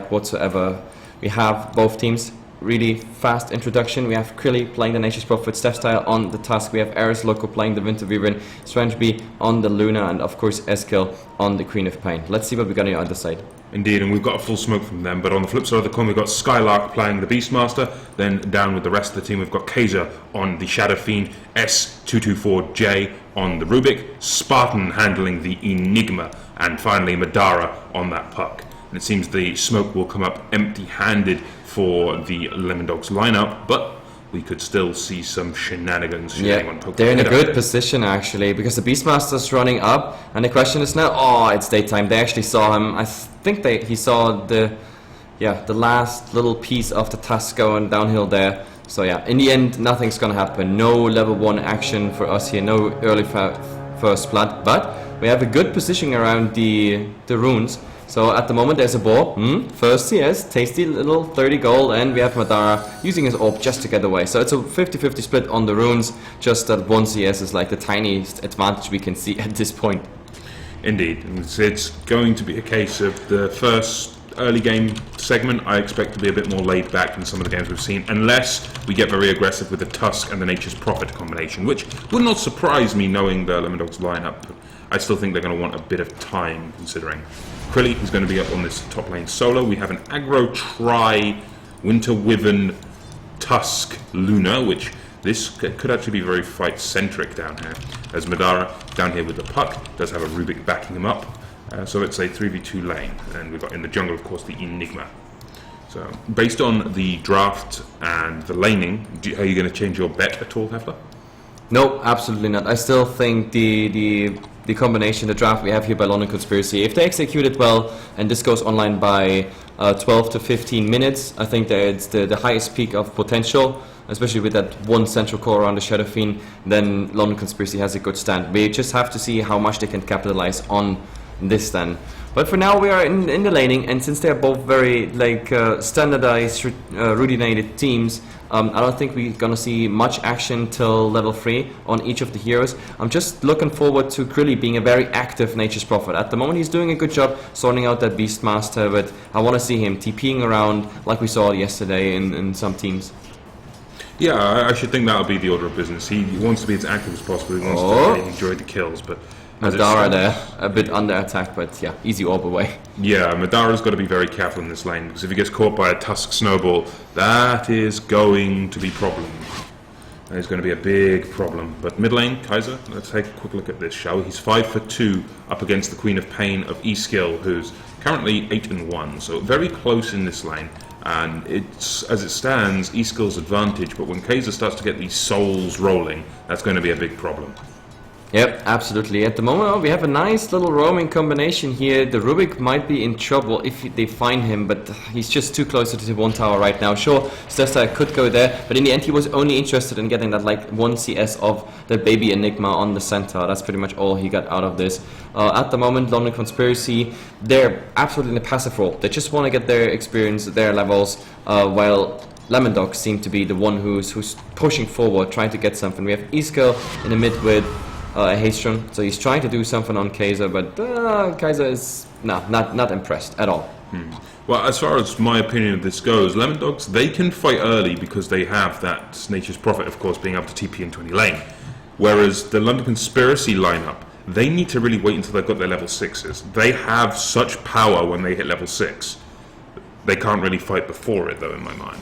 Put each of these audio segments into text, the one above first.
like whatsoever. We have both teams really fast introduction. We have Krilly playing the Nature's Prophet Steph style on the Tusk. We have Eris Loco playing the Winter Wyvern, Strange on the Luna, and of course Eskil on the Queen of Pain. Let's see what we got on the other side. Indeed, and we've got a full smoke from them, but on the flip side of the coin we've got Skylark playing the Beastmaster, then down with the rest of the team we've got Kaiser on the Shadow Fiend, S224J on the Rubik, Spartan handling the Enigma, and finally Madara on that Puck. And it seems the smoke will come up empty-handed for the Lemon Dogs lineup, but we could still see some shenanigans. They're in a good position actually, because the Beastmaster's running up, and the question is now, oh, it's daytime. They actually saw him. I think he saw the last little piece of the Tusk going downhill there. So yeah, in the end, nothing's gonna happen. No level 1 action for us here. No early first blood, but we have a good position around the runes. So at the moment there's a ball, first CS, tasty little 30 gold, and we have Madara using his orb just to get away. So it's a 50-50 split on the runes, just that 1 CS is like the tiniest advantage we can see at this point. Indeed, it's going to be a case of the first early game segment I expect to be a bit more laid back than some of the games we've seen, unless we get very aggressive with the Tusk and the Nature's Prophet combination, which would not surprise me knowing the Lemon Dogs lineup. I still think they're going to want a bit of time considering. Krilly is going to be up on this top lane solo. We have an aggro tri Winter Wyvern Tusk Luna, which this could actually be very fight centric down here, as Madara down here with the Puck does have a Rubik backing him up. So it's a 3v2 lane, and we've got in the jungle of course the Enigma. So based on the draft and the laning, are you going to change your bet at all, Hefla? No, absolutely not. I still think the combination, the draft we have here by London Conspiracy, if they execute it well and this goes online by 12 to 15 minutes, I think that it's the highest peak of potential, especially with that 1 central core around the Shadow Fiend. Then London Conspiracy has a good stand. We just have to see how much they can capitalize on this then. But for now we are in the laning, and since they are both very standardized, rudinated teams, I don't think we're gonna see much action till level 3 on each of the heroes. I'm just looking forward to Krilly being a very active Nature's Prophet. At the moment he's doing a good job sorting out that Beastmaster, but I want to see him TPing around like we saw yesterday in some teams. Yeah, I should think that'll be the order of business. He wants to be as active as possible, he wants to really enjoy the kills, but Madara there, a bit under attack, but yeah, easy orb away. Yeah, Madara's got to be very careful in this lane, because if he gets caught by a Tusk Snowball, that is going to be a problem. That is going to be a big problem. But mid lane, Kaiser, let's take a quick look at this, shall we? He's 5'2" up against the Queen of Pain of Eskil, who's currently 8-1, so very close in this lane. And it's, as it stands, Eskil's advantage, but when Kaiser starts to get these souls rolling, that's going to be a big problem. Yep, absolutely. At the moment, we have a nice little roaming combination here. The Rubik might be in trouble if they find him, but he's just too close to the 1 tower right now. Sure, Stesta could go there, but in the end he was only interested in getting that like 1 CS of the baby Enigma on the center. That's pretty much all he got out of this. At the moment, London Conspiracy, they're absolutely in a passive role. They just want to get their experience, their levels, while Lemon Dogs seem to be the one who's pushing forward, trying to get something. We have Eskil in the mid with a haste run, so he's trying to do something on Kaiser, but Kaiser is not impressed at all. Well, as far as my opinion of this goes, Lemon Dogs, they can fight early because they have that Nature's Prophet, of course, being able to TP into any lane. Whereas the London Conspiracy lineup, they need to really wait until they've got their level 6s. They have such power when they hit level 6. They can't really fight before it, though, in my mind.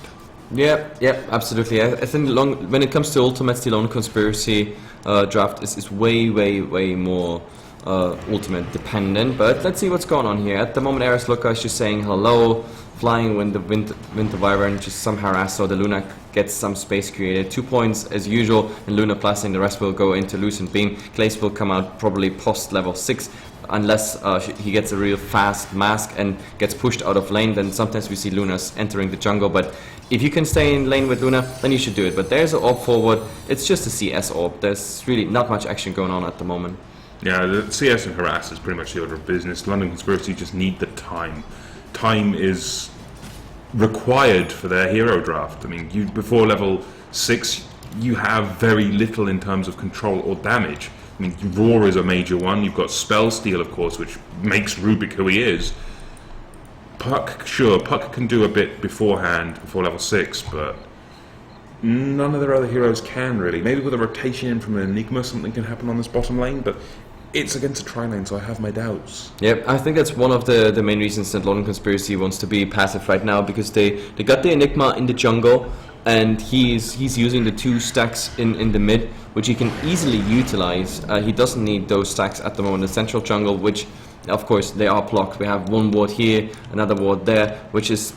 Yep, absolutely. I think when it comes to Ultimates, the Lone Conspiracy draft is way more Ultimate dependent. But let's see what's going on here. At the moment, Eris Luca is just saying hello, flying when the Winter Wyvern just some harass, so the Luna gets some space created. 2 points as usual, and Luna plus, and the rest will go into Lucent Beam. Clace will come out probably post level 6. Unless he gets a real fast mask and gets pushed out of lane, then sometimes we see Lunas entering the jungle. But if you can stay in lane with Luna, then you should do it. But there's an orb forward. It's just a CS orb. There's really not much action going on at the moment. Yeah, the CS and harass is pretty much the order of business. London Conspiracy just need the time. Time is required for their hero draft. I mean, before level 6, you have very little in terms of control or damage. I mean, Roar is a major one. You've got Spell Steal, of course, which makes Rubik who he is. Puck, sure, Puck can do a bit beforehand, before level 6, but none of their other heroes can really. Maybe with a rotation in from an Enigma, something can happen on this bottom lane, but it's against a tri-lane, so I have my doubts. Yep, I think that's one of the main reasons that London Conspiracy wants to be passive right now, because they got the Enigma in the jungle, and he's using the 2 stacks in the mid, which he can easily utilize. He doesn't need those stacks at the moment in the central jungle, which of course they are blocked. We have one ward here, another ward there, which is,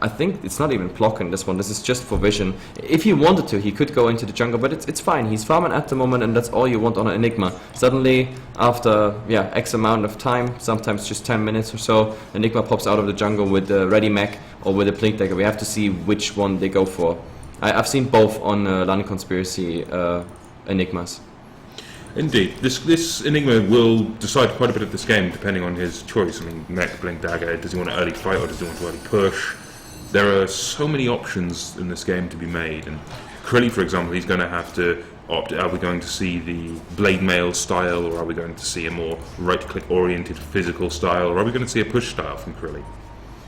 I think it's not even blocking this one. This is just for vision. If he wanted to, he could go into the jungle, but it's fine. He's farming at the moment, and that's all you want on an Enigma. Suddenly, after X amount of time, sometimes just 10 minutes or so, Enigma pops out of the jungle with a ready mech or with a blink dagger. We have to see which one they go for. I've seen both on London Conspiracy Enigmas. Indeed, this Enigma will decide quite a bit of this game depending on his choice. I mean, mech, blink dagger. Does he want an early fight or does he want to early push? There are so many options in this game to be made, and Krilly, for example, he's going to have to opt. Are we going to see the blade mail style, or are we going to see a more right-click oriented physical style, or are we going to see a push style from Krilly?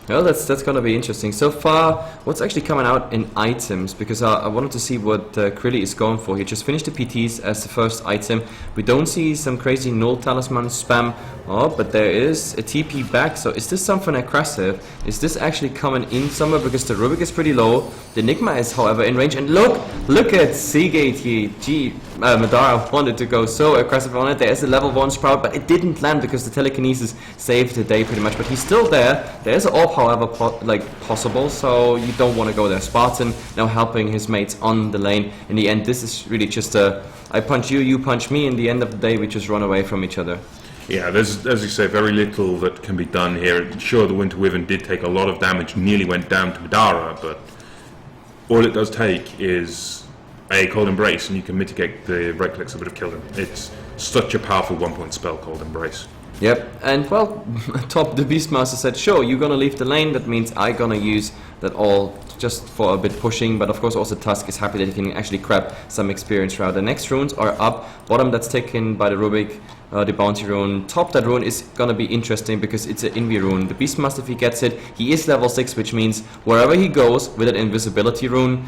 Well, that's going to be interesting. So far, what's actually coming out in items, because I wanted to see what Krilly is going for. He just finished the PTs as the first item. We don't see some crazy null talisman spam. Oh, but there is a TP back. So is this something aggressive? Is this actually coming in somewhere? Because the Rubik is pretty low. The Enigma is, however, in range. And look at Seagate here. Gee, Madara wanted to go so aggressive on it. There is a level 1 Sprout, but it didn't land because the telekinesis saved the day pretty much. But he's still there. There is an AWP, however, possible, so you don't want to go there. Spartan now helping his mates on the lane. In the end, this is really just a I punch you, you punch me. In the end of the day, we just run away from each other. Yeah, there's, as you say, very little that can be done here. Sure, the Winter Wyvern did take a lot of damage, nearly went down to Madara, but all it does take is a Cold Embrace, and you can mitigate the right clicks that would have killed him. It's such a powerful 1-point spell, Cold Embrace. Yep, and well, top the Beastmaster said, sure, you're gonna leave the lane, that means I'm gonna use that all just for a bit pushing, but of course also Tusk is happy that he can actually grab some experience route. The next runes are up, bottom that's taken by the Rubik, the bounty rune. Top that rune is gonna be interesting because it's an Invi rune. The Beastmaster, if he gets it, he is level 6, which means wherever he goes with an invisibility rune,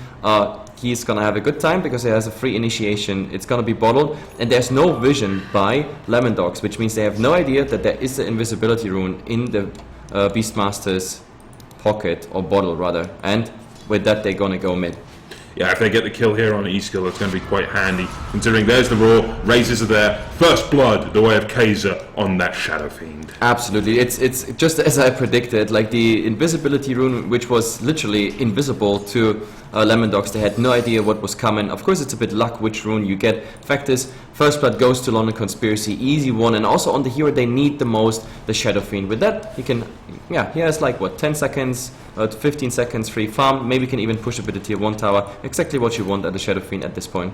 he's gonna have a good time because he has a free initiation. It's gonna be bottled, and there's no vision by Lemon Dogs, which means they have no idea that there is an invisibility rune in the Beastmaster's pocket, or bottle rather, and with that they're gonna go mid. Yeah, if they get the kill here on E-skill, it's going to be quite handy, considering there's the Raw, Razors are there, first blood, the way of Kaiser on that Shadow Fiend. Absolutely, it's just as I predicted, like the invisibility rune, which was literally invisible to Lemon Dogs. They had no idea what was coming. Of course, it's a bit luck which rune you get. Fact is, first blood goes to London Conspiracy, easy one, and also on the hero they need the most, the Shadow Fiend. With that, he can, yeah, he has like what, 10 seconds to 15 seconds free farm. Maybe can even push a bit of tier 1 tower. Exactly what you want at the Shadow Fiend at this point.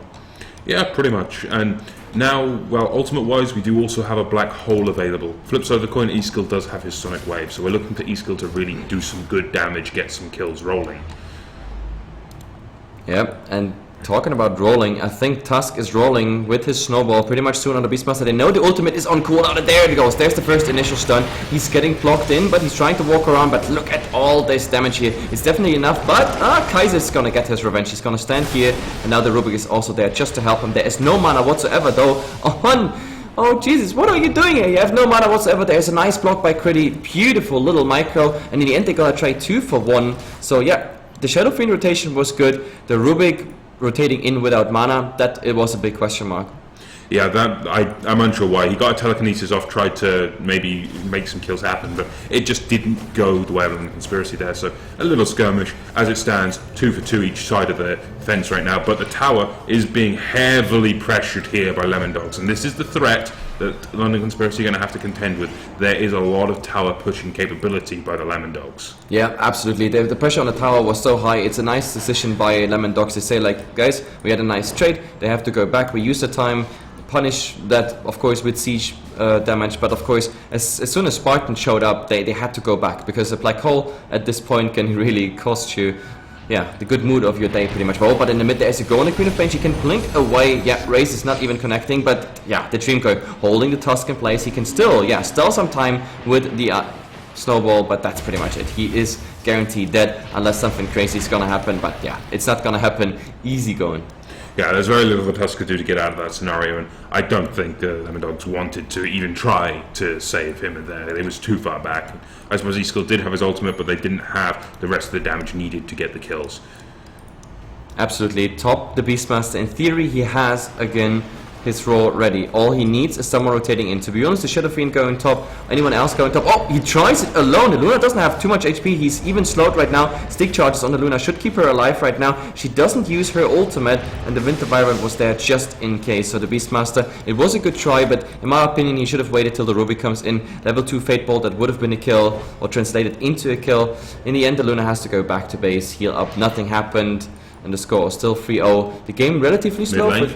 Yeah, pretty much. And now, well, ultimate-wise, we do also have a black hole available. Flip side of the coin, E-skill does have his Sonic Wave, so we're looking to E-skill to really do some good damage, get some kills rolling. Yep, and talking about rolling, I think Tusk is rolling with his snowball pretty much soon on the Beastmaster. They know the ultimate is on cooldown, and there it goes. There's the first initial stun. He's getting blocked in, but he's trying to walk around, but look at all this damage here. It's definitely enough, but Kaiser's gonna get his revenge. He's gonna stand here, and now the Rubik is also there just to help him. There is no mana whatsoever, though. Oh Jesus, what are you doing here? You have no mana whatsoever. There's a nice block by Krilly, beautiful little micro, and in the end they're gonna try 2 for 1. So yeah, the Shadow Fiend rotation was good. The Rubik rotating in without mana, that it was a big question mark. Yeah, that I'm unsure why. He got a telekinesis off, tried to maybe make some kills happen, but it just didn't go the way of the Conspiracy there. So a little skirmish. As it stands, 2 for 2 each side of the fence right now, but the tower is being heavily pressured here by Lemon Dogs, and this is the threat that London Conspiracy are going to have to contend with. There is a lot of tower pushing capability by the Lemon Dogs. Yeah, absolutely. The pressure on the tower was so high. It's a nice decision by Lemon Dogs. They say, like, guys, we had a nice trade. They have to go back. We use the time, punish that, of course, with siege damage. But, of course, as soon as Spartan showed up, they had to go back. Because a black hole at this point can really cost you, yeah, the good mood of your day pretty much. But in the mid there is a Golden Queen of Pain. She can blink away. Yeah, Raze is not even connecting, but yeah, the Dreamcoil holding the Tusk in place. He can still, yeah, stall some time with the snowball, but that's pretty much it. He is guaranteed dead unless something crazy is gonna happen, but yeah, it's not gonna happen easy going. Yeah, there's very little the Tusk could do to get out of that scenario, and I don't think the Lemon Dogs wanted to even try to save him there. It was too far back. I suppose he still did have his ultimate, but they didn't have the rest of the damage needed to get the kills. Absolutely. Top the Beastmaster. In theory, he has, again, his roar ready. All he needs is someone rotating in. To be honest, it should have been going top. Anyone else going top? Oh, he tries it alone. The Luna doesn't have too much HP. He's even slowed right now. Stick charges on the Luna should keep her alive right now. She doesn't use her ultimate, and the Winter Byron was there just in case. So the Beastmaster, it was a good try, but in my opinion, he should have waited till the Ruby comes in. Level 2 Fate Bolt, that would have been a kill, or translated into a kill. In the end, the Luna has to go back to base, heal up. Nothing happened, and the score is still 3-0. The game relatively slow.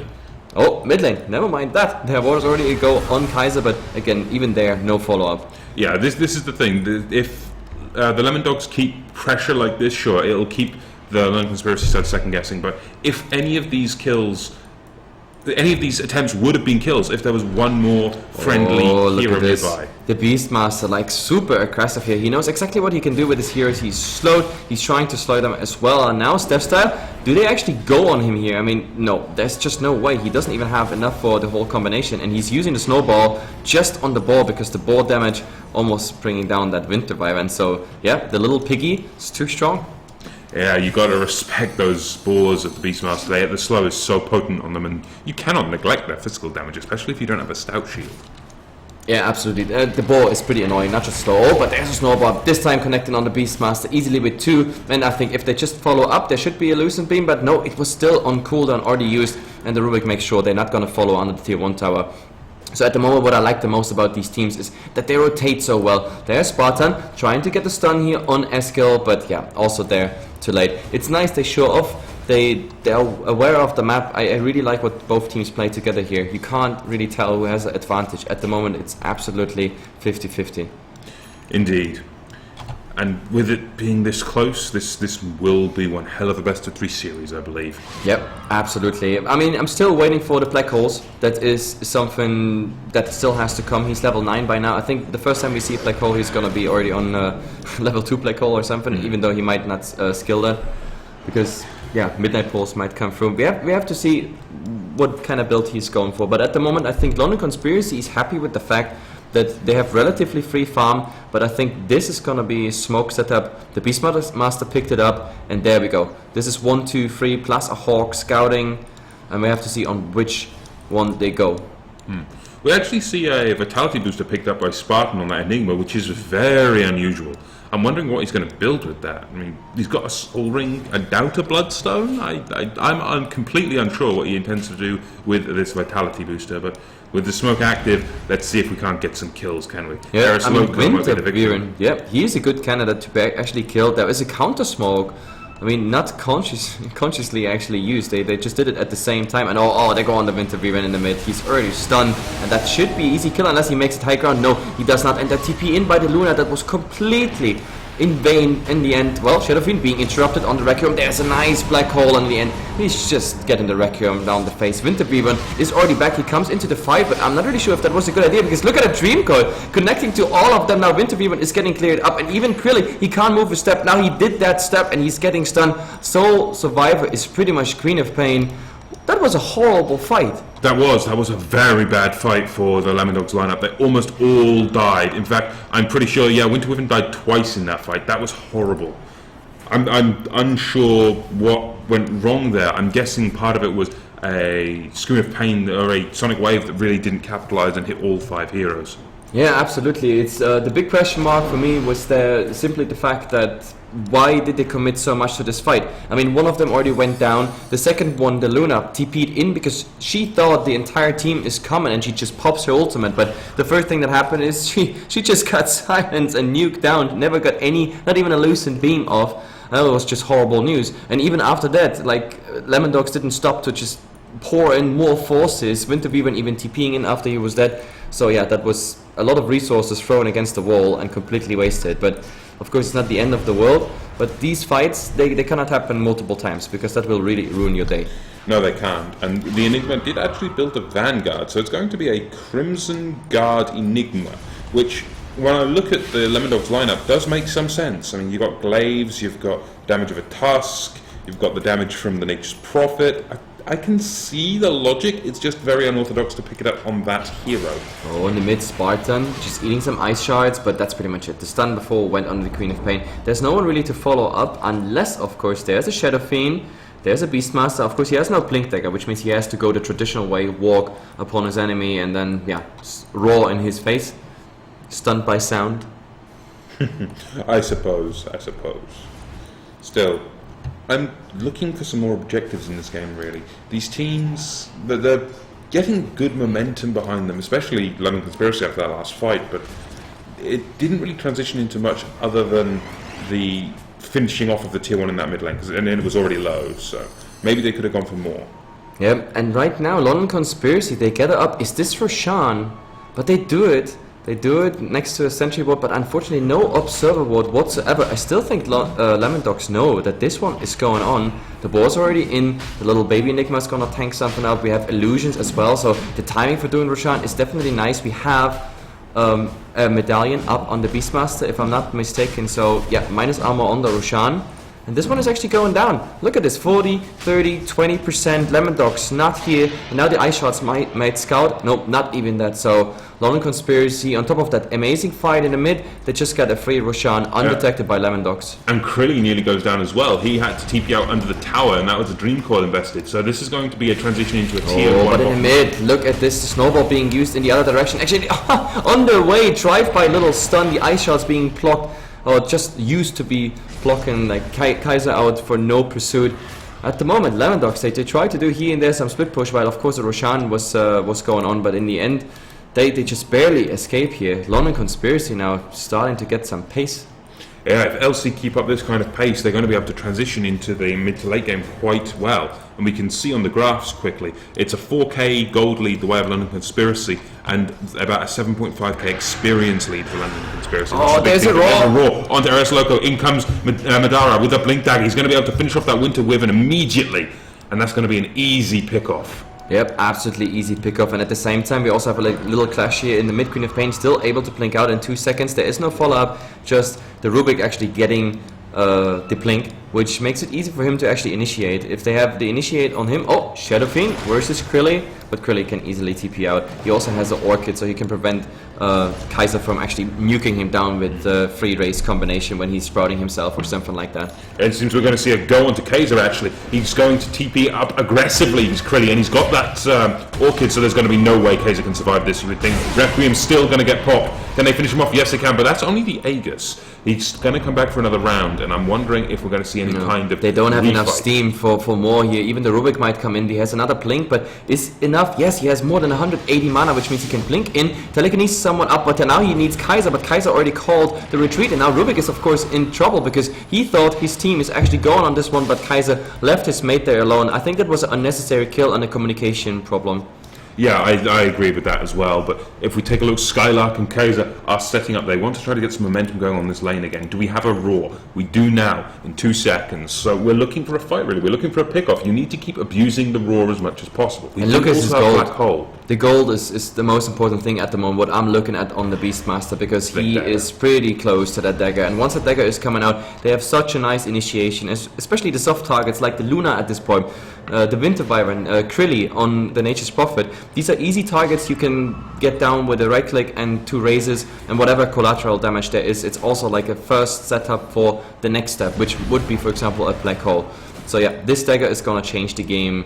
Oh, mid lane. Never mind that. There was already a go on Kaiser, but again, even there, no follow-up. Yeah, this is the thing. If the Lemon Dogs keep pressure like this, sure, it'll keep the Lone Conspiracy side second-guessing, but if any of these kills... Any of these attempts would have been kills if there was one more friendly hero nearby. The Beastmaster, like, super aggressive here. He knows exactly what he can do with his heroes. He's slowed. He's trying to slow them as well. And now, Step Style, do they actually go on him here? I mean, no, there's just no way. He doesn't even have enough for the whole combination. And he's using the snowball just on the ball because the ball damage almost bringing down that Winter Wyvern. So, yeah, the little piggy is too strong. Yeah, you got to respect those ballers of the Beastmaster. The slow is so potent on them, and you cannot neglect their physical damage, especially if you don't have a stout shield. Yeah, absolutely. The ball is pretty annoying, not just slow. Oh, but there's a snowball. This time connecting on the Beastmaster easily with 2. And I think if they just follow up, there should be a Lucent Beam. But no, it was still on cooldown, already used. And the Rubik makes sure they're not going to follow under the tier 1 tower. So at the moment, what I like the most about these teams is that they rotate so well. There's Spartan trying to get the stun here on Eskil, but yeah, also there too late. It's nice they show off. They're aware of the map. I really like what both teams play together here. You can't really tell who has the advantage. At the moment, it's absolutely 50-50. Indeed. And with it being this close, this will be one hell of a best-of-3 series, I believe. Yep, absolutely. I mean, I'm still waiting for the Black Holes. That is something that still has to come. He's level 9 by now. I think the first time we see a Black Hole, he's going to be already on level 2 Black Hole or something, even though he might not skill that. Because, yeah, Midnight Pulse might come through. We have to see what kind of build he's going for. But at the moment, I think London Conspiracy is happy with the fact that they have relatively free farm, but I think this is gonna be a smoke setup. The Beastmaster picked it up, and there we go. This is 1, 2, 3 plus a Hawk scouting, and we have to see on which one they go. We actually see a Vitality booster picked up by Spartan on that Enigma, which is very unusual. I'm wondering what he's going to build with that. I mean, he's got a Soul Ring, I doubt a Bloodstone. I'm completely unsure what he intends to do with this Vitality booster, but with the smoke active, let's see if we can't get some kills, can we? Yeah, I mean, Winter Wyvern, yeah, he is a good candidate to actually kill. There is a counter smoke. I mean, not consciously actually used. They just did it at the same time. And oh, they go on the Winter Wyvern in the mid. He's already stunned, and that should be easy kill unless he makes it high ground. No, he does not. And that TP in by the Luna, that was completely in vain in the end. Well, should have been being interrupted on the Requiem. There's a nice black hole in the end. He's just getting the Requiem down the face. Winter Wyvern is already back. He comes into the fight, but I'm not really sure if that was a good idea, because look at the Dream Coil connecting to all of them. Now Winter Wyvern is getting cleared up, and even Krilly, he can't move a step. Now he did that step and he's getting stunned. Soul Survivor is pretty much Queen of Pain. That was a horrible fight. That was a very bad fight for the Lemon Dogs lineup. They almost all died. In fact, I'm pretty sure, yeah, Winter Wyvern died twice in that fight. That was horrible. I'm unsure what went wrong there. I'm guessing part of it was a Scream of Pain or a Sonic Wave that really didn't capitalize and hit all 5 heroes. Yeah, absolutely. It's the big question mark for me was simply the fact that why did they commit so much to this fight? I mean, one of them already went down. The second one, the Luna, TP'd in because she thought the entire team is coming and she just pops her ultimate. But the first thing that happened is she just got silenced and nuked down. Never got any, not even a Lucent Beam off. That was just horrible news. And even after that, like, Lemon Dogs didn't stop to just pour in more forces. Winter Wyvern even TPing in after he was dead. So yeah, that was a lot of resources thrown against the wall and completely wasted. But of course, it's not the end of the world. But these fights, they cannot happen multiple times, because that will really ruin your day. No, they can't. And the Enigma did actually build a Vanguard, so it's going to be a Crimson Guard Enigma, which when I look at the Lemon Dogs lineup, it does make some sense. I mean, you've got Glaives, you've got damage of a Tusk, you've got the damage from the Nature's Prophet. I can see the logic, it's just very unorthodox to pick it up on that hero. Oh, in the mid, Spartan, just eating some ice shards, but that's pretty much it. The stun before went under the Queen of Pain. There's no one really to follow up, unless, of course, there's a Shadow Fiend, there's a Beastmaster. Of course, he has no Blink Dagger, which means he has to go the traditional way, walk upon his enemy, and then, yeah, roar in his face. Stunned by sound. I suppose. Still, I'm looking for some more objectives in this game, really. These teams, they're getting good momentum behind them, especially London Conspiracy after that last fight, but it didn't really transition into much other than the finishing off of the tier 1 in that mid lane, and it was already low, so maybe they could have gone for more. Yeah, and right now, London Conspiracy, they gather up, is this Roshan? But they do it. They do it next to a sentry ward, but unfortunately no observer ward whatsoever. I still think Lemon Dogs know that this one is going on. The board's already in. The little baby Enigma's gonna tank something up. We have illusions as well, so the timing for doing Roshan is definitely nice. We have a medallion up on the Beastmaster, if I'm not mistaken. So yeah, minus armor on the Roshan. And this one is actually going down. Look at this, 40, 30, 20%. Lemon Dogs not here. And now the ice shots might scout. Nope, not even that. So London Conspiracy, on top of that amazing fight in the mid, they just got a free Roshan undetected by Lemon Dogs. And Krilly nearly goes down as well. He had to TP out under the tower, and that was a Dream Coil invested. So this is going to be a transition into a tier 1. But in the mid, look at this, the snowball being used in the other direction. Actually, on their way, drive-by little stun, the ice shots being blocked. Or just used to be blocking like Kaiser out for no pursuit. At the moment, Lemon Dogs, they try to do here and there some split push, while of course the Roshan was going on, but in the end, they just barely escape here. London Conspiracy now starting to get some pace. Yeah, if LC keep up this kind of pace, they're going to be able to transition into the mid to late game quite well. And we can see on the graphs quickly, it's a 4k gold lead the way of London Conspiracy, and about a 7.5k experience lead for London Conspiracy. Oh, there's a roar! Onto RS Loco, in comes Madara with a Blink Dagger. He's going to be able to finish off that Winter Wyvern immediately, and that's going to be an easy pick-off. Yep, absolutely easy pickoff, and at the same time we also have a little clash here in the mid. Queen of Pain still able to blink out in 2 seconds. There is no follow-up, just the Rubik actually getting the blink, which makes it easy for him to actually initiate. If they have the initiate on him, oh, Shadow Fiend versus Krilly, but Krilly can easily TP out. He also has an Orchid, so he can prevent Kaiser from actually nuking him down with the free race combination when he's sprouting himself or something like that. And since we're going to see a go onto Kaiser, actually, he's going to TP up aggressively, he's Krilly, and he's got that Orchid, so there's going to be no way Kaiser can survive this, you would think. Requiem's still going to get popped. Can they finish him off? Yes, they can, but that's only the Aegis. He's going to come back for another round, and I'm wondering if we're going to see any kind of They don't have enough refight. steam for more here. Even the Rubik might come in. He has another blink, but is enough? Yes, he has more than 180 mana, which means he can blink in. Telekinesis someone up, but now he needs Kaiser, but Kaiser already called the retreat, and now Rubik is of course in trouble because he thought his team is actually going on this one, but Kaiser left his mate there alone. I think that was an unnecessary kill and a communication problem. Yeah, I agree with that as well, but if we take a look, Skylark and Kaiser are setting up. They want to try to get some momentum going on this lane again. Do we have a roar? We do now, in 2 seconds. So we're looking for a fight, really. We're looking for a pick-off. You need to keep abusing the roar as much as possible. We And look at his gold. Black hole. The gold is the most important thing at the moment, what I'm looking at on the Beastmaster, because he is pretty close to that dagger, and once that dagger is coming out, they have such a nice initiation, especially the soft targets like the Luna at this point, the Winter Wyvern, Krilly on the Nature's Prophet. These are easy targets you can get down with a right click and 2 raises, and whatever collateral damage there is, it's also like a first setup for the next step, which would be, for example, a black hole. So yeah, this dagger is gonna change the game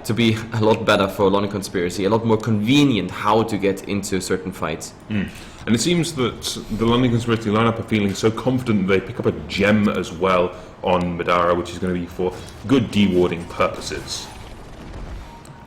to be a lot better for London Conspiracy, a lot more convenient how to get into certain fights. And it seems that the London Conspiracy lineup are feeling so confident they pick up a gem as well on Madara, which is going to be for good dewarding purposes.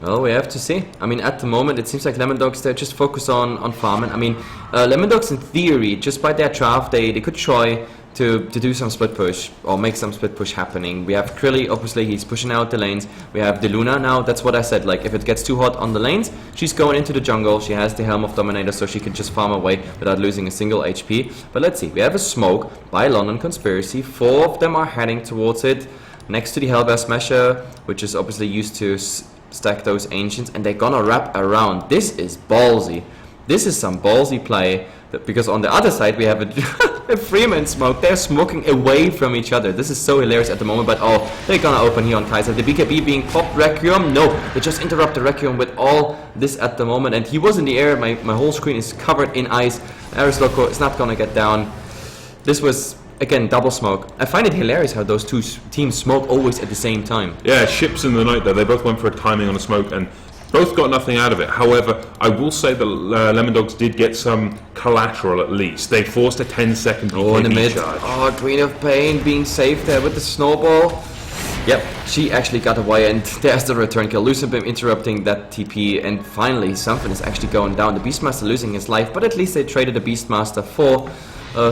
Well, we have to see. I mean, at the moment, it seems like Lemon Dogs, they're just focused on farming. I mean, Lemon Dogs, in theory, just by their draft, they could try to do some split push, or make some split push happening. We have Krilly, obviously, he's pushing out the lanes. We have the Luna now, that's what I said, like, if it gets too hot on the lanes, she's going into the jungle, she has the Helm of Dominator, so she can just farm away without losing a single HP. But let's see, we have a smoke by London Conspiracy, 4 of them are heading towards it, next to the Hellbear Smasher, which is obviously used to stack those Ancients, and they're gonna wrap around. This is ballsy. This is some ballsy play. Because on the other side we have a Freeman smoke. They're smoking away from each other. This is so hilarious at the moment, but oh, they're gonna open here on Kaiser. The BKB being popped. Requiem, no, they just interrupt the Requiem with all this at the moment, and he was in the air. My whole screen is covered in ice. Ares Loco is not gonna get down. This was, again, double smoke. I find it hilarious how those two teams smoke always at the same time. Yeah, ships in the night there. They both went for a timing on a smoke and both got nothing out of it. However, I will say that Lemon Dogs did get some collateral at least. They forced a 10-second BKB in the mid. charge. Oh, Queen of Pain being safe there with the snowball. Yep, she actually got away, and there's the return kill. Lucent Beam interrupting that TP, and finally something is actually going down. The Beastmaster losing his life, but at least they traded the Beastmaster for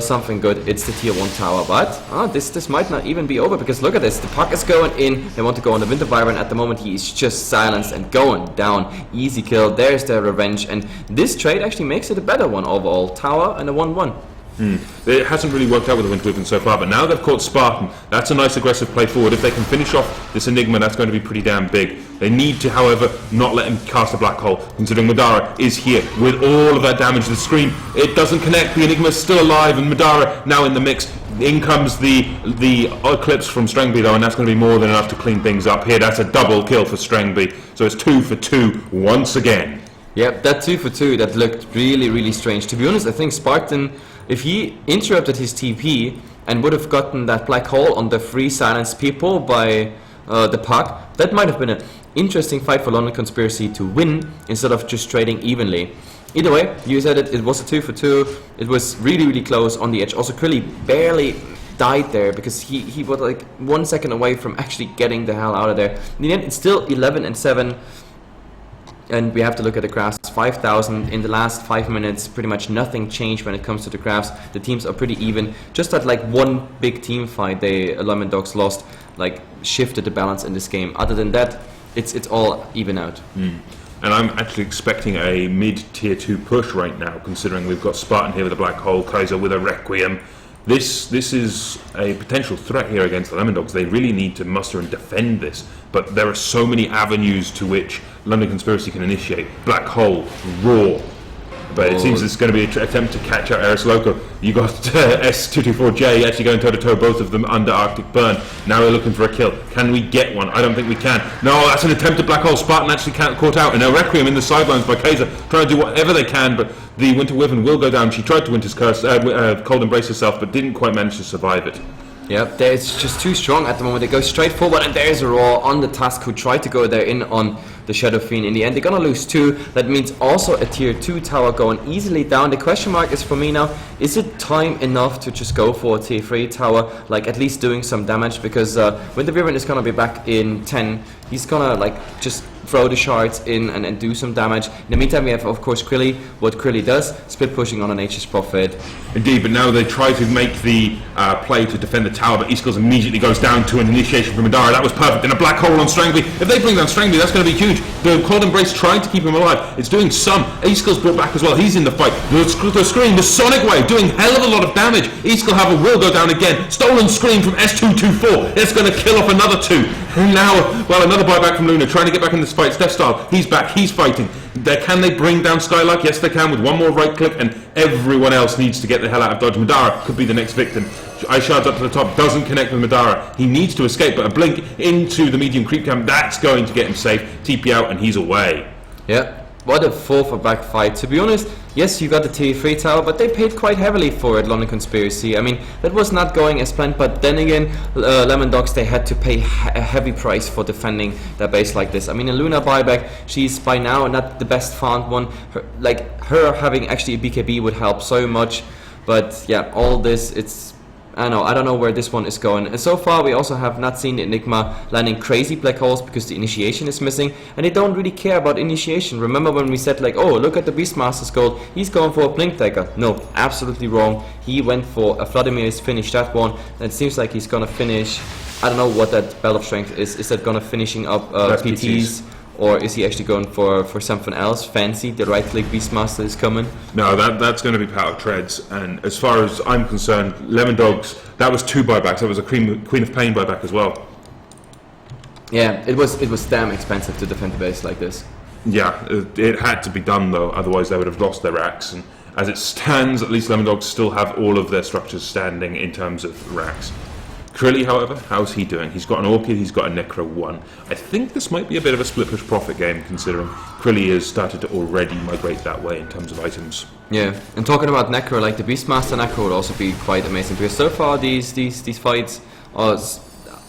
something good. It's the tier 1 tower, but this might not even be over, because look at this. The puck is going in. They want to go on the Winter Wyvern. At the moment he is just silenced and going down. Easy kill. There's their revenge, and this trade actually makes it a better one overall. Tower and a 1-1. It hasn't really worked out with the Winter Wyvern so far, but now they've caught Spartan. That's a nice aggressive play forward. If they can finish off this Enigma, that's going to be pretty damn big. They need to, however, not let him cast a black hole, considering Madara is here with all of that damage to the screen. It doesn't connect. The Enigma is still alive, and Madara now in the mix. In comes the Eclipse from Strangby, though, and that's going to be more than enough to clean things up here. That's a double kill for Strangby, so it's 2 for 2 once again. Yep, that 2 for 2, that looked really, really strange. To be honest, I think Spartan, if he interrupted his TP and would have gotten that black hole on the free silenced people by the puck, that might have been an interesting fight for London Conspiracy to win instead of just trading evenly. Either way, you said it was a 2 for 2. It was really, really close on the edge. Also, Krilly barely died there because he was like 1 second away from actually getting the hell out of there. In the end, it's still 11-7. And we have to look at the graphs. 5,000 in the last 5 minutes. Pretty much nothing changed when it comes to the graphs. The teams are pretty even. Just that like one big team fight they Lemon Dogs lost, like shifted the balance in this game. Other than that, it's all even out. And I'm actually expecting a mid-tier 2 push right now, considering we've got Spartan here with a black hole, Kaiser with a Requiem. This is a potential threat here against the Lemon Dogs. They really need to muster and defend this, but there are so many avenues to which London Conspiracy can initiate. Black Hole, Raw, but it seems it's going to be an attempt to catch out Ares Loco. You got S224J actually going toe-to-toe, both of them under Arctic Burn. Now we're looking for a kill. Can we get one? I don't think we can. No, that's an attempt at Black Hole. Spartan actually caught out, and a Requiem in the sidelines by Kaiser, trying to do whatever they can, but the Winter Wyvern will go down. She tried to Winter's Curse, Cold Embrace herself, but didn't quite manage to survive it. Yep, it's just too strong at the moment. They go straight forward, and there's a Raw on the Tusk who tried to go there in on the Shadow Fiend. In the end, they're gonna lose 2. That means also a tier 2 tower going easily down. The question mark is for me now, is it time enough to just go for a tier 3 tower, like at least doing some damage? Because when the Wyvern is gonna be back in 10, he's gonna like just throw the shards in and do some damage. In the meantime, we have of course Krilly. What Krilly does, split pushing on a Nature's Prophet. Indeed, but now they try to make the play to defend the tower, but East Coast immediately goes down to an initiation from Madara. That was perfect. And a black hole on Strangby. If they bring down Strangby, that's going to be huge. The Cold Embrace trying to keep him alive. It's doing some. East Coast brought back as well. He's in the fight. The screen, the Sonic Wave, doing hell of a lot of damage. East Coast however will go down again. Stolen screen from S224. It's going to kill off another 2. And now, well, another buyback from Luna, trying to get back in this fight. Steph Style, he's back, he's fighting. Can they bring down Skylark? Yes, they can, with one more right click, and everyone else needs to get the hell out of dodge. Madara could be the next victim. Ice Shards up to the top, doesn't connect with Madara. He needs to escape, but a blink into the medium creep camp, that's going to get him safe. TP out, and he's away. Yeah. What a 4 for back fight. To be honest, yes, you got the tier 3 tower, but they paid quite heavily for it, London Conspiracy. I mean, that was not going as planned, but then again, Lemon Dogs, they had to pay a heavy price for defending their base like this. I mean, a Luna buyback, she's by now not the best found one. Her having actually a BKB would help so much, but yeah, all this, I don't know where this one is going. And so far we also have not seen the Enigma landing crazy black holes because the initiation is missing, and they don't really care about initiation. Remember when we said like, oh, look at the Beastmaster's gold, he's going for a Blink Dagger. No, absolutely wrong. He went for a Vladimir's, finished that one, and it seems like he's gonna finish, I don't know what that Belt of Strength is. Is that gonna finishing up PTs? Or is he actually going for something else fancy? The right click Beastmaster is coming. No, that's going to be Power Treads. And as far as I'm concerned, Lemon Dogs, that was 2 buybacks. That was a Queen of Pain buyback as well. Yeah, it was damn expensive to defend the base like this. Yeah, it had to be done though. Otherwise, they would have lost their axe. And as it stands, at least Lemon Dogs still have all of their structures standing in terms of racks. Crilly, however, how's he doing? He's got an Orchid, he's got a Necro 1. I think this might be a bit of a split push profit game, considering Crilly has started to already migrate that way in terms of items. Yeah, and talking about Necro, like the Beastmaster Necro would also be quite amazing, because so far these fights are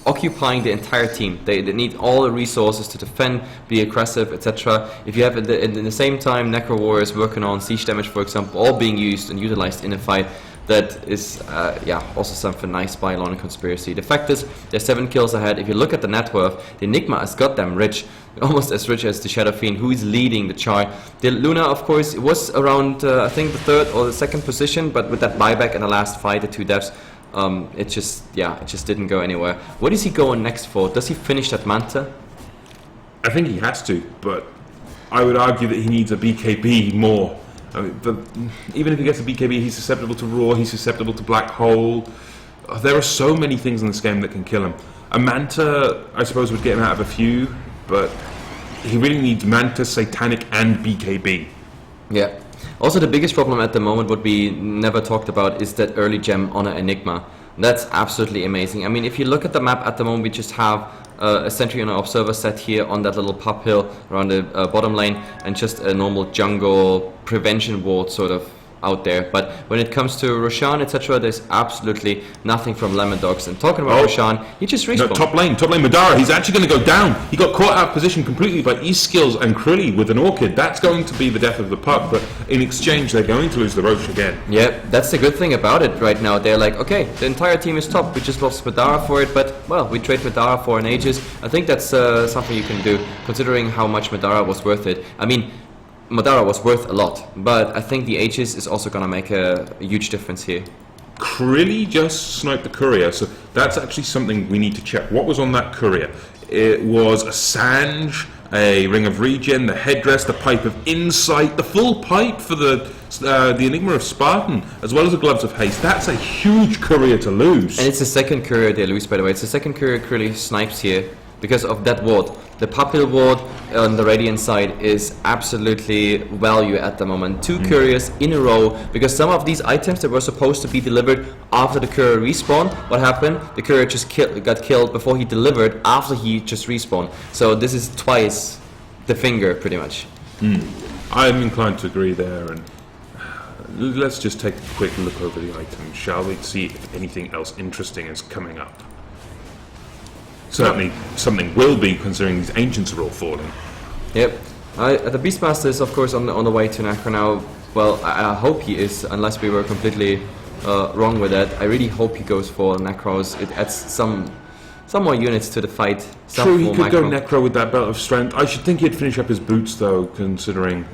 occupying the entire team. They need all the resources to defend, be aggressive, etc. If you have in the same time Necro Warriors working on siege damage, for example, all being used and utilized in a fight, that is also something nice by LAN Conspiracy. The fact is, they're 7 kills ahead. If you look at the net worth, the Enigma is goddamn rich, almost as rich as the Shadow Fiend, who is leading the chart. The Luna, of course, was around I think the 3rd or the 2nd position, but with that buyback in the last fight, the 2 deaths, it just didn't go anywhere. What is he going next for? Does he finish that Manta? I think he has to, but I would argue that he needs a BKB more. I mean, even if he gets a BKB, he's susceptible to Raw, he's susceptible to Black Hole. There are so many things in this game that can kill him. A Manta, I suppose, would get him out of a few, but he really needs Manta, Satanic, and BKB. Yeah. Also, the biggest problem at the moment, what we never talked about, is that early gem on an Enigma. That's absolutely amazing. I mean, if you look at the map at the moment, we just have a sentry and an observer set here on that little pop hill around the bottom lane, and just a normal jungle prevention ward sort of out there. But when it comes to Roshan, etc., there's absolutely nothing from Lemon Dogs. And talking about Roshan, he just respawned. No, top lane Madara, he's actually going to go down. He got caught out of position completely by E-Skills and Crilly with an Orchid. That's going to be the death of the puck, but in exchange they're going to lose the Roche again. Yeah, that's the good thing about it right now. They're like, okay, the entire team is top. We just lost Madara for it, but, well, we trade Madara for an Aegis. I think that's something you can do, considering how much Madara was worth it. I mean, Madara was worth a lot, but I think the Aegis is also going to make a huge difference here. Crilly just sniped the courier, so that's actually something we need to check. What was on that courier? It was a Sange, a Ring of Regen, the headdress, the Pipe of Insight, the full pipe for the Enigma of Spartan, as well as the Gloves of Haste. That's a huge courier to lose. And it's the second courier they lose, by the way. It's the second courier Crilly snipes here because of that ward. The Papil ward on the Radiant side is absolutely value at the moment. 2 couriers in a row, because some of these items that were supposed to be delivered after the courier respawned, what happened? The courier just got killed before he delivered, after he just respawned. So this is twice the finger, pretty much. I'm inclined to agree there, and let's just take a quick look over the items, shall we? See if anything else interesting is coming up. Certainly something will be, considering these ancients are all falling. Yep. The Beastmaster is of course on the way to Necro now. Well, I hope he is, unless we were completely wrong with that. I really hope he goes for Necros. It adds some more units to the fight. True, he could go Necro with that Belt of Strength. I should think he'd finish up his boots though, considering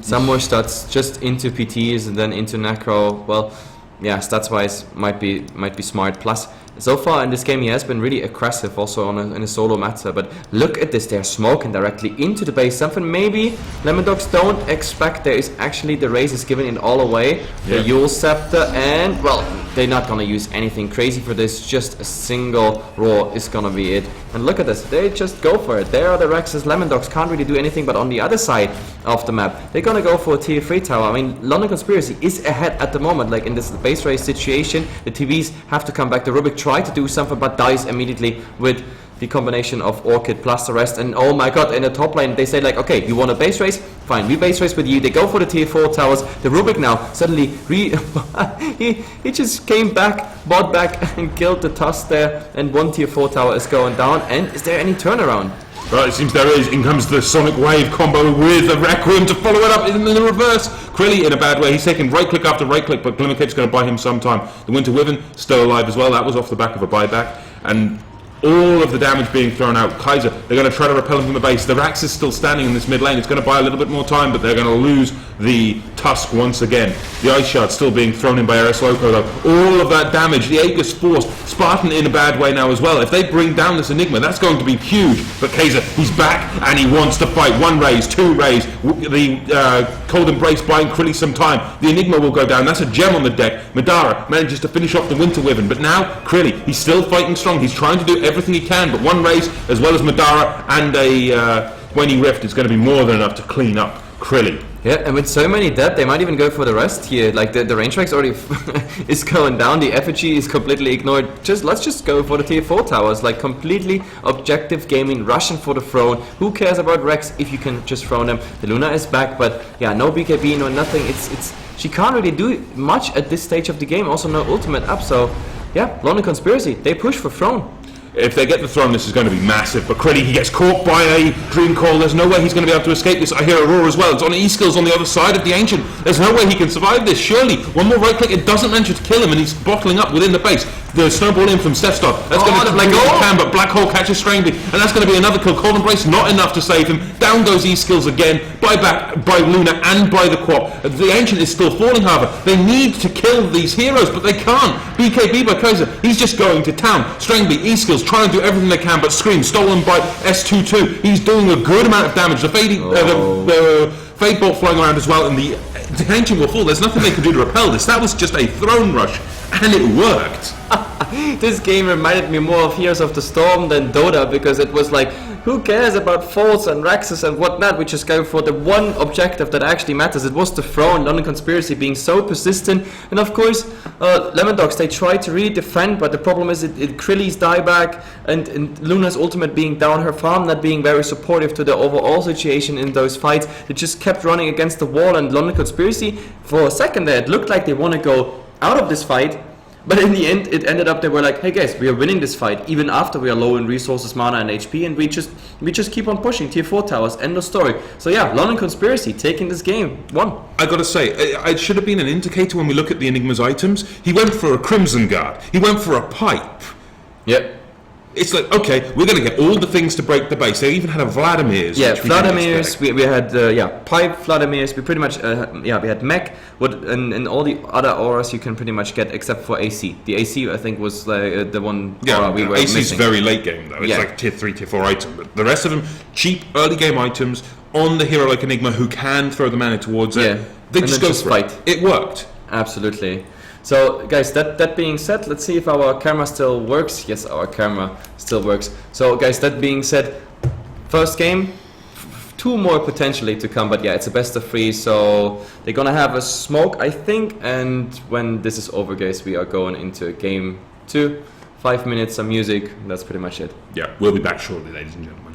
some more stats just into PTs and then into Necro. Well, yeah, stats wise might be smart. Plus, so far in this game he has been really aggressive also in a solo matter, but look at this, they're smoking directly into the base, something maybe Lemon Dogs don't expect. There is actually the race is giving it all away, the Yule Scepter, and well, they're not gonna use anything crazy for this, just a single Raw is gonna be it. And look at this, they just go for it. There are the Rexes. Lemon Dogs can't really do anything, but on the other side of the map they're gonna go for a tier 3 tower. I mean, LAN Conspiracy is ahead at the moment, like in this base race situation. The TVs have to come back. The Rubik try to do something but dies immediately with the combination of Orchid plus the rest. And oh my god, in the top lane they say like, okay, you want a base race? Fine, we base race with you. They go for the tier 4 towers. The Rubik now suddenly he just came back, bought back and killed the Tusk there, and 1 tier 4 tower is going down. And is there any turnaround? Well, it seems there is. In comes the Sonic Wave combo with a Requiem to follow it up in the reverse. Crilly in a bad way. He's taking right click after right click, but Glimmercape's going to buy him some time. The Winter Wyvern still alive as well. That was off the back of a buyback. And all of the damage being thrown out. Kaiser, they're going to try to repel him from the base. The Rax is still standing in this mid lane. It's going to buy a little bit more time, but they're going to lose the Tusk once again. The Ice Shard still being thrown in by RS Loco though. All of that damage. The Aegis Force. Spartan in a bad way now as well. If they bring down this Enigma, that's going to be huge. But Kaiser, he's back and he wants to fight. 1 raise, 2 raise. The Cold Embrace buying Crilly some time. The Enigma will go down. That's a gem on the deck. Madara manages to finish off the Winter Wyvern. But now, Crilly, he's still fighting strong. He's trying to do everything he can, but 1 raise as well as Madara and a Weni Rift is going to be more than enough to clean up Crilly. Yeah, and with so many dead, they might even go for the rest here. Like the range tracks already is going down. The effigy is completely ignored. Let's just go for the tier 4 towers. Like completely objective gaming, rushing for the throne. Who cares about Rex if you can just throw them? The Luna is back, but yeah, no BKB, no nothing. She can't really do much at this stage of the game. Also, no ultimate up. So yeah, London Conspiracy, they push for throne. If they get the throne, this is going to be massive. But Critty, he gets caught by a Dream Coil. There's no way he's going to be able to escape this. I hear Aurora as well. It's on E-Skills on the other side of the Ancient. There's no way he can survive this. Surely, one more right click, it doesn't manage to kill him, and he's bottling up within the base. The snowball in from Stepstar. That's going to Black Hole can, but Black Hole catches Strangely, and that's going to be another kill. Cold Embrace, not enough to save him. Down goes E-Skills again, by Luna and by the Quap. The Ancient is still falling, however. They need to kill these heroes, but they can't. BKB by Kaiser, he's just going to town. Strangely, E-Skills trying to do everything they can, but Scream stolen by S22. He's doing a good amount of damage. The Fade Bolt flying around as well, and the Ancient will fall. There's nothing they can do to repel this. That was just a throne rush, and it worked. This game reminded me more of Heroes of the Storm than Dota, because it was like, who cares about Faults and Rexes and whatnot? We just go for the one objective that actually matters. It was the throne. London Conspiracy being so persistent, and of course Lemon Dogs, they try to really defend, but the problem is it Krilly's dieback and Luna's ultimate being down, her farm not being very supportive to the overall situation in those fights. They just kept running against the wall, and London Conspiracy, for a second there, it looked like they want to go out of this fight. But in the end, it ended up they were like, hey guys, we are winning this fight even after we are low in resources, mana and HP, and we just keep on pushing tier 4 towers. End of story. So yeah, London Conspiracy taking this game. Won. I gotta say, it should have been an indicator when we look at the Enigma's items. He went for a Crimson Guard. He went for a pipe. Yep. It's like, okay, we're going to get all the things to break the base. They even had a Vladimir's. Yeah, Vladimir's, we had, Pipe, Vladimir's, we pretty much, we had Mech, and all the other auras you can pretty much get except for AC. The AC, I think, was the one aura we were AC's missing. very late game, though. It's like tier 3, tier 4 item. But the rest of them, cheap early game items on the hero like Enigma who can throw the mana towards it. They just go for it. It worked. Absolutely. So guys, that being said, let's see if our camera still works. Yes, our camera still works. So guys, that being said, first game, 2 more potentially to come, but yeah, it's a best of 3, so they're gonna have a smoke, I think, and when this is over, guys, we are going into game 2. 5 minutes, some music, that's pretty much it. Yeah, we'll be back shortly, ladies and gentlemen.